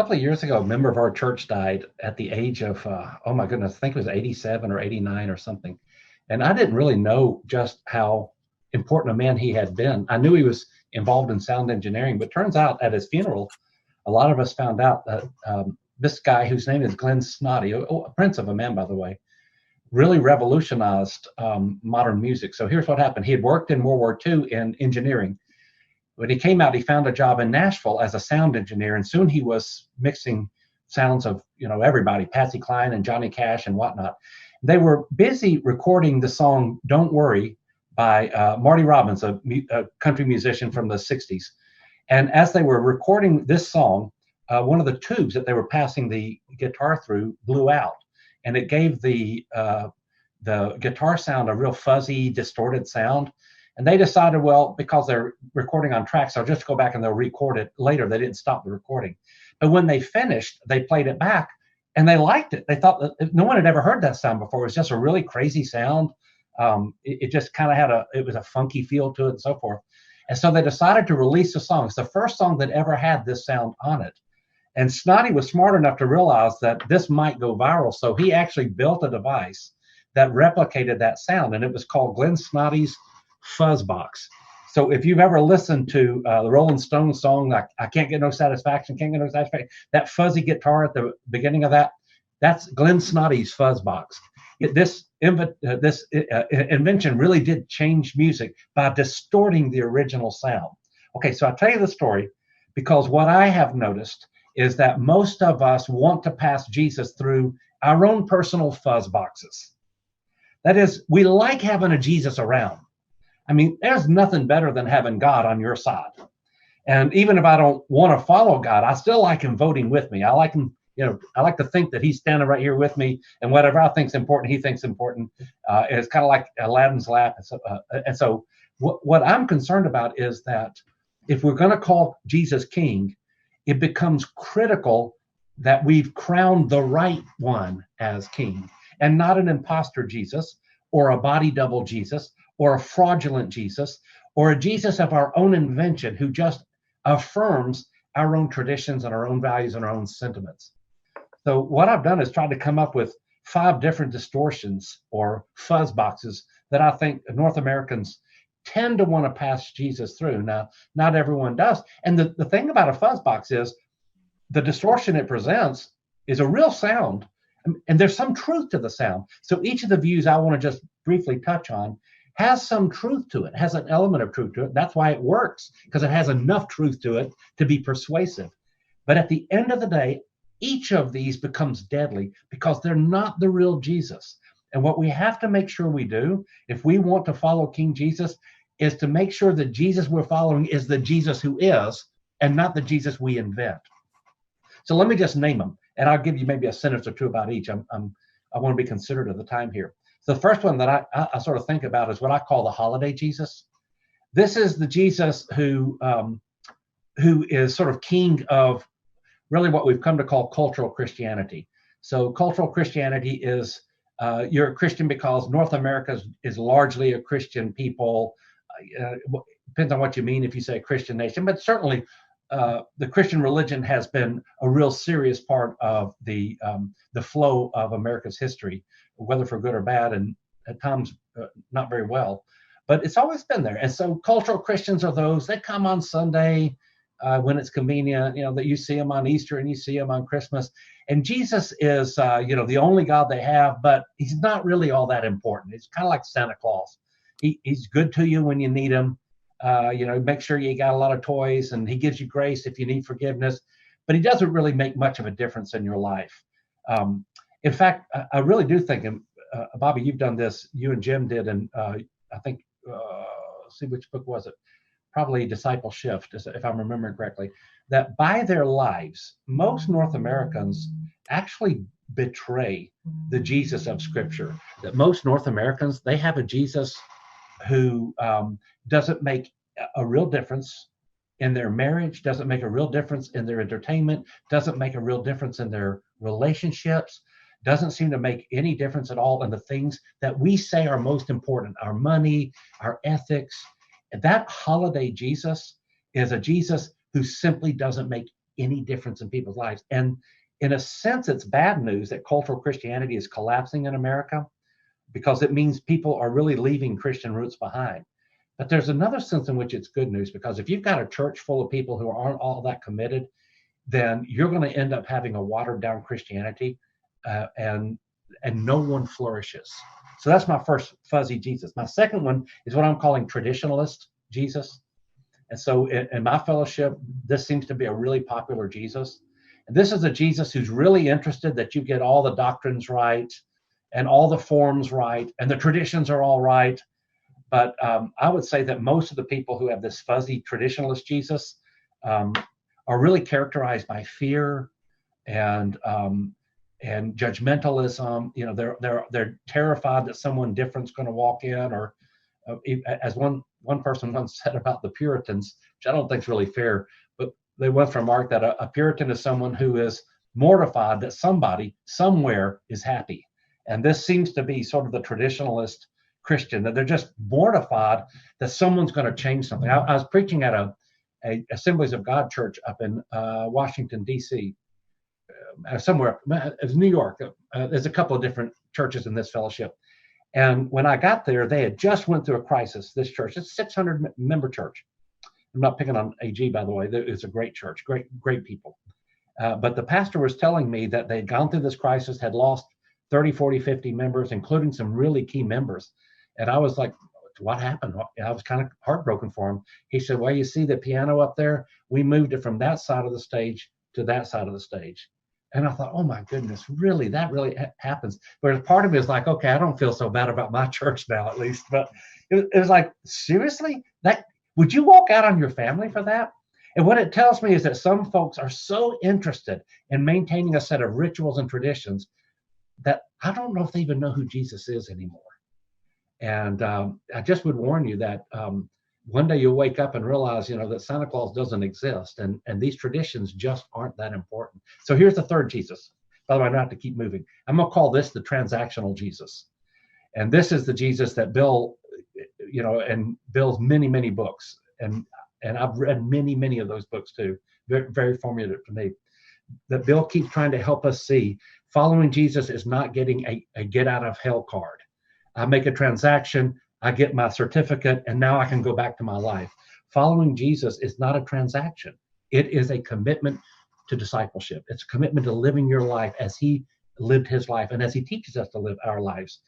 couple of years ago, a member of our church died at the age of, oh my goodness, I think it was 87 or 89 or something. And I didn't really know just how important a man he had been. I knew he was involved in sound engineering, but turns out at his funeral, a lot of us found out that this guy, whose name is Glenn Snoddy, a prince of a man, by the way, really revolutionized modern music. So here's what happened. He had worked in World War II in engineering. When he came out, he found a job in Nashville as a sound engineer, and soon he was mixing sounds of, everybody, Patsy Cline and Johnny Cash and whatnot. They were busy recording the song "Don't Worry" by Marty Robbins, a country musician from the 60s. And as they were recording this song, one of the tubes that they were passing the guitar through blew out, and it gave the guitar sound a real fuzzy, distorted sound. And they decided, well, because they're recording on tracks, they'll just go back and they'll record it later. They didn't stop the recording. But when they finished, they played it back and they liked it. They thought that no one had ever heard that sound before. It was just a really crazy sound. It just kind of it was a funky feel to it and so forth. And so they decided to release the song. It's the first song that ever had this sound on it. And Snoddy was smart enough to realize that this might go viral. So he actually built a device that replicated that sound. And it was called Glenn Snoddy's Fuzzbox. So if you've ever listened to the Rolling Stones song, like "I Can't Get No Satisfaction," that fuzzy guitar at the beginning of that's Glenn Snoddy's Fuzzbox. This invention really did change music by distorting the original sound. Okay, so I'll tell you the story because what I have noticed is that most of us want to pass Jesus through our own personal fuzz boxes. That is, we like having a Jesus around. I mean, there's nothing better than having God on your side. And even if I don't want to follow God, I still like him voting with me. I like him, I like to think that he's standing right here with me, and whatever I think's important, he thinks important. It's kind of like Aladdin's lamp. And so what I'm concerned about is that if we're going to call Jesus King, it becomes critical that we've crowned the right one as King, and not an imposter Jesus or a body double Jesus, or a fraudulent Jesus, or a Jesus of our own invention who just affirms our own traditions and our own values and our own sentiments. So what I've done is tried to come up with 5 different distortions or fuzz boxes that I think North Americans tend to want to pass Jesus through. Now, not everyone does. And the thing about a fuzz box is the distortion it presents is a real sound, and there's some truth to the sound. So each of the views I want to just briefly touch on has some truth to it, has an element of truth to it. That's why it works, because it has enough truth to it to be persuasive. But at the end of the day, each of these becomes deadly because they're not the real Jesus. And what we have to make sure we do, if we want to follow King Jesus, is to make sure that Jesus we're following is the Jesus who is, and not the Jesus we invent. So let me just name them, and I'll give you maybe a sentence or two about each. I want to be considerate of the time here. The first one that I sort of think about is what I call the holiday Jesus. This is the Jesus who is sort of king of really what we've come to call cultural Christianity. So cultural Christianity is you're a Christian because North America is largely a Christian people. Depends on what you mean if you say a Christian nation, but certainly the Christian religion has been a real serious part of the flow of America's history, whether for good or bad, and at times not very well. But it's always been there. And so cultural Christians are those that come on Sunday when it's convenient, that you see them on Easter and you see them on Christmas. And Jesus is, the only God they have, but he's not really all that important. It's kind of like Santa Claus. He's good to you when you need him. Make sure you got a lot of toys, and he gives you grace if you need forgiveness, but he doesn't really make much of a difference in your life. In fact, I really do think, and Bobby, you've done this, you and Jim did, and I think, let's see, which book was it? Probably Discipleship, if I'm remembering correctly, that by their lives, most North Americans actually betray the Jesus of Scripture. That most North Americans, they have a Jesus who doesn't make a real difference in their marriage, doesn't make a real difference in their entertainment, doesn't make a real difference in their relationships, doesn't seem to make any difference at all in the things that we say are most important, our money, our ethics. And that holiday Jesus is a Jesus who simply doesn't make any difference in people's lives. And in a sense, it's bad news that cultural Christianity is collapsing in America, because it means people are really leaving Christian roots behind. But there's another sense in which it's good news, because if you've got a church full of people who aren't all that committed, then you're going to end up having a watered down Christianity, and no one flourishes. So that's my first fuzzy Jesus. My second one is what I'm calling traditionalist Jesus. And so in my fellowship, this seems to be a really popular Jesus. And this is a Jesus who's really interested that you get all the doctrines right and all the forms right and the traditions are all right. But I would say that most of the people who have this fuzzy traditionalist Jesus are really characterized by fear and judgmentalism. You know, they're terrified that someone different's going to walk in, or as one person once said about the Puritans, which I don't think is really fair, but they went from remark that a Puritan is someone who is mortified that somebody somewhere is happy. And this seems to be sort of the traditionalist Christian, that they're just mortified that someone's going to change something. I was preaching at a Assemblies of God church up in Washington, D.C., somewhere, it was New York. There's a couple of different churches in this fellowship. And when I got there, they had just went through a crisis, this church. It's a 600-member church. I'm not picking on AG, by the way. It's a great church, great people. But the pastor was telling me that they'd gone through this crisis, had lost 30, 40, 50 members, including some really key members. And I was like, what happened? I was kind of heartbroken for him. He said, well, you see the piano up there? We moved it from that side of the stage to that side of the stage. And I thought, oh my goodness, really, that really happens. But part of me is like, okay, I don't feel so bad about my church now, at least. But it was like, seriously? Would you walk out on your family for that? And what it tells me is that some folks are so interested in maintaining a set of rituals and traditions that I don't know if they even know who Jesus is anymore. And I just would warn you that one day you'll wake up and realize, that Santa Claus doesn't exist, and these traditions just aren't that important. So here's the third Jesus. By the way, I don't have to keep moving. I'm going to call this the transactional Jesus. And this is the Jesus that Bill, and Bill's many, many books, and I've read many, many of those books too, very, very formative to me, that Bill keeps trying to help us see. Following Jesus is not getting a get out of hell card. I make a transaction, I get my certificate, and now I can go back to my life. Following Jesus is not a transaction. It is a commitment to discipleship. It's a commitment to living your life as he lived his life and as he teaches us to live our lives.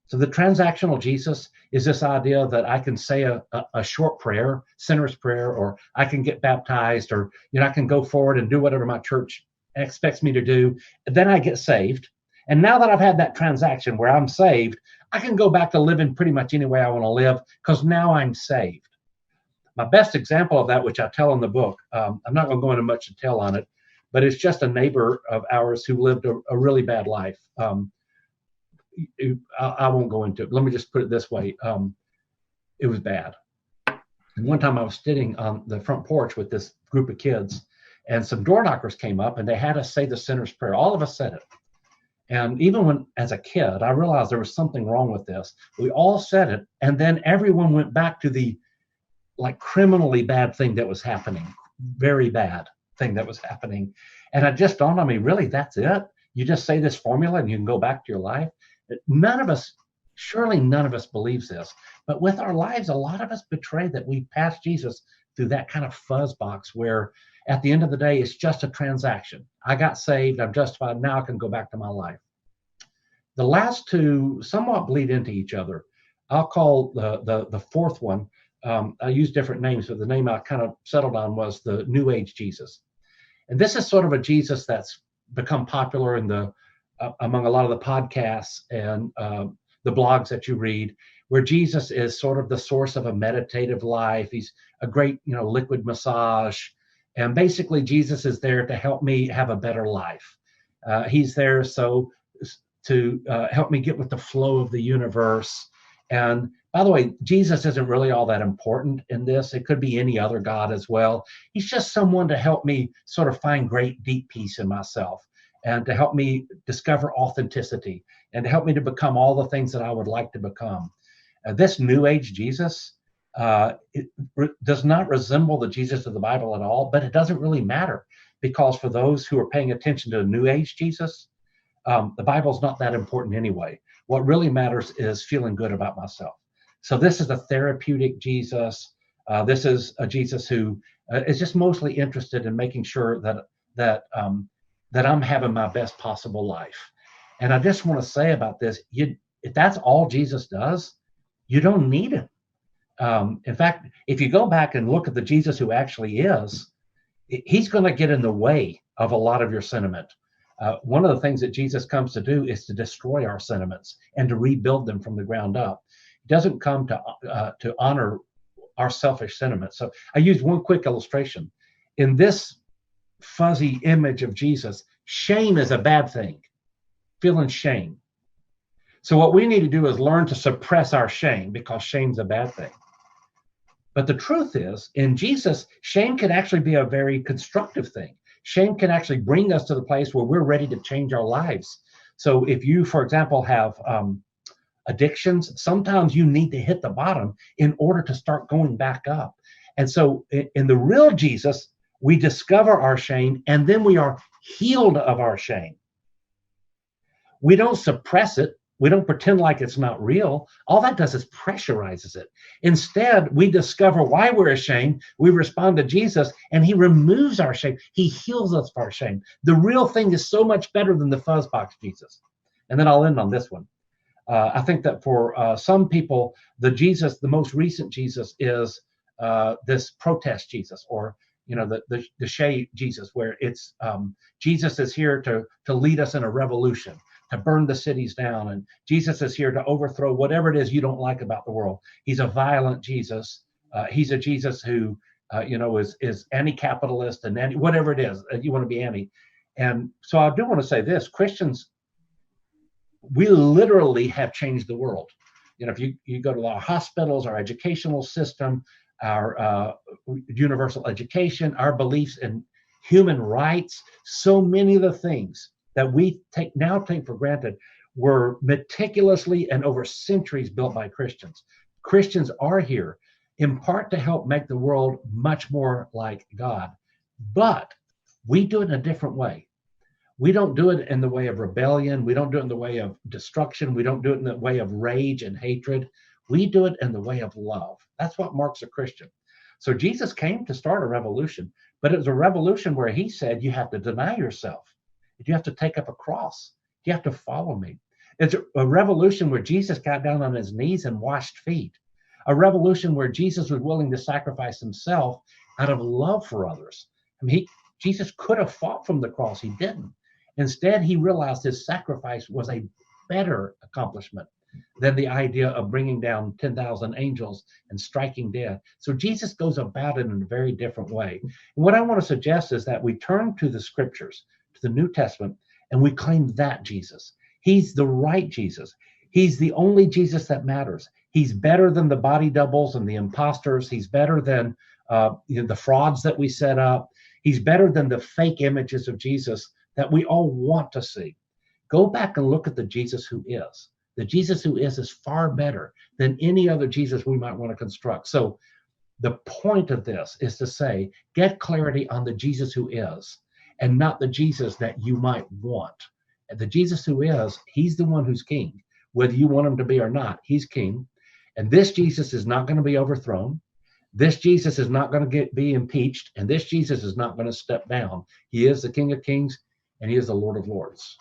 So the transactional Jesus is this idea that I can say a short prayer, sinner's prayer, or I can get baptized, or I can go forward and do whatever my church expects me to do. And then I get saved. And now that I've had that transaction where I'm saved, I can go back to living pretty much any way I want to live, because now I'm saved. My best example of that, which I tell in the book, I'm not going to go into much detail on it, but it's just a neighbor of ours who lived a really bad life. I won't go into it. Let me just put it this way. It was bad. And one time I was sitting on the front porch with this group of kids, and some door knockers came up, and they had us say the sinner's prayer. All of us said it. And even when, as a kid, I realized there was something wrong with this. We all said it, and then everyone went back to the criminally bad thing that was happening, very bad thing that was happening. And it just dawned on me, really, that's it? You just say this formula and you can go back to your life? Surely none of us believes this. But with our lives, a lot of us betray that we passed Jesus through that kind of fuzz box where at the end of the day, it's just a transaction. I got saved, I'm justified, now I can go back to my life. The last two somewhat bleed into each other. I'll call the fourth one, I use different names, but the name I kind of settled on was the New Age Jesus. And this is sort of a Jesus that's become popular in among a lot of the podcasts and the blogs that you read, where Jesus is sort of the source of a meditative life. He's a great, liquid massage. And basically, Jesus is there to help me have a better life. He's there to help me get with the flow of the universe. And by the way, Jesus isn't really all that important in this. It could be any other God as well. He's just someone to help me sort of find great deep peace in myself, and to help me discover authenticity, and to help me to become all the things that I would like to become. This New Age Jesus does not resemble the Jesus of the Bible at all, but it doesn't really matter, because for those who are paying attention to the New Age Jesus, the Bible's not that important anyway. What really matters is feeling good about myself. So this is a therapeutic Jesus. This is a Jesus who is just mostly interested in making sure that I'm having my best possible life. And I just want to say about this, if that's all Jesus does, you don't need him. In fact, if you go back and look at the Jesus who actually is, he's going to get in the way of a lot of your sentiment. One of the things that Jesus comes to do is to destroy our sentiments and to rebuild them from the ground up. He doesn't come to honor our selfish sentiments. So I used one quick illustration. In this fuzzy image of Jesus, shame is a bad thing. Feeling shame. So what we need to do is learn to suppress our shame, because shame's a bad thing. But the truth is, in Jesus, shame can actually be a very constructive thing. Shame can actually bring us to the place where we're ready to change our lives. So if you, for example, have addictions, sometimes you need to hit the bottom in order to start going back up. And so in the real Jesus, we discover our shame and then we are healed of our shame. We don't suppress it. We don't pretend like it's not real. All that does is pressurizes it. Instead, we discover why we're ashamed. We respond to Jesus, and he removes our shame. He heals us of our shame. The real thing is so much better than the fuzzbox Jesus. And then I'll end on this one. I think that for some people, the most recent Jesus is this protest Jesus, or the Shea Jesus, where it's Jesus is here to lead us in a revolution, to burn the cities down, and Jesus is here to overthrow whatever it is you don't like about the world. He's a violent Jesus. He's a Jesus who is anti-capitalist and whatever it is that you want to be anti. And so I do want to say this: Christians, we literally have changed the world. If you go to our hospitals, our educational system, our universal education, our beliefs in human rights, so many of the things that we take for granted were meticulously and over centuries built by Christians. Christians are here in part to help make the world much more like God, but we do it in a different way. We don't do it in the way of rebellion. We don't do it in the way of destruction. We don't do it in the way of rage and hatred. We do it in the way of love. That's what marks a Christian. So Jesus came to start a revolution, but it was a revolution where he said, you have to deny yourself. You have to take up a cross. You have to follow me. It's a revolution where Jesus got down on his knees and washed feet. A revolution where Jesus was willing to sacrifice himself out of love for others. Jesus could have fought from the cross. He didn't. Instead, he realized his sacrifice was a better accomplishment than the idea of bringing down 10,000 angels and striking dead. So Jesus goes about it in a very different way. And what I want to suggest is that we turn to the scriptures, to the New Testament, and we claim that Jesus. He's the right Jesus. He's the only Jesus that matters. He's better than the body doubles and the imposters. He's better than the frauds that we set up. He's better than the fake images of Jesus that we all want to see. Go back and look at the Jesus who is. The Jesus who is far better than any other Jesus we might want to construct. So the point of this is to say, get clarity on the Jesus who is, and not the Jesus that you might want. And the Jesus who is, he's the one who's king. Whether you want him to be or not, he's king. And this Jesus is not going to be overthrown. This Jesus is not going to be impeached. And this Jesus is not going to step down. He is the King of Kings, and he is the Lord of Lords.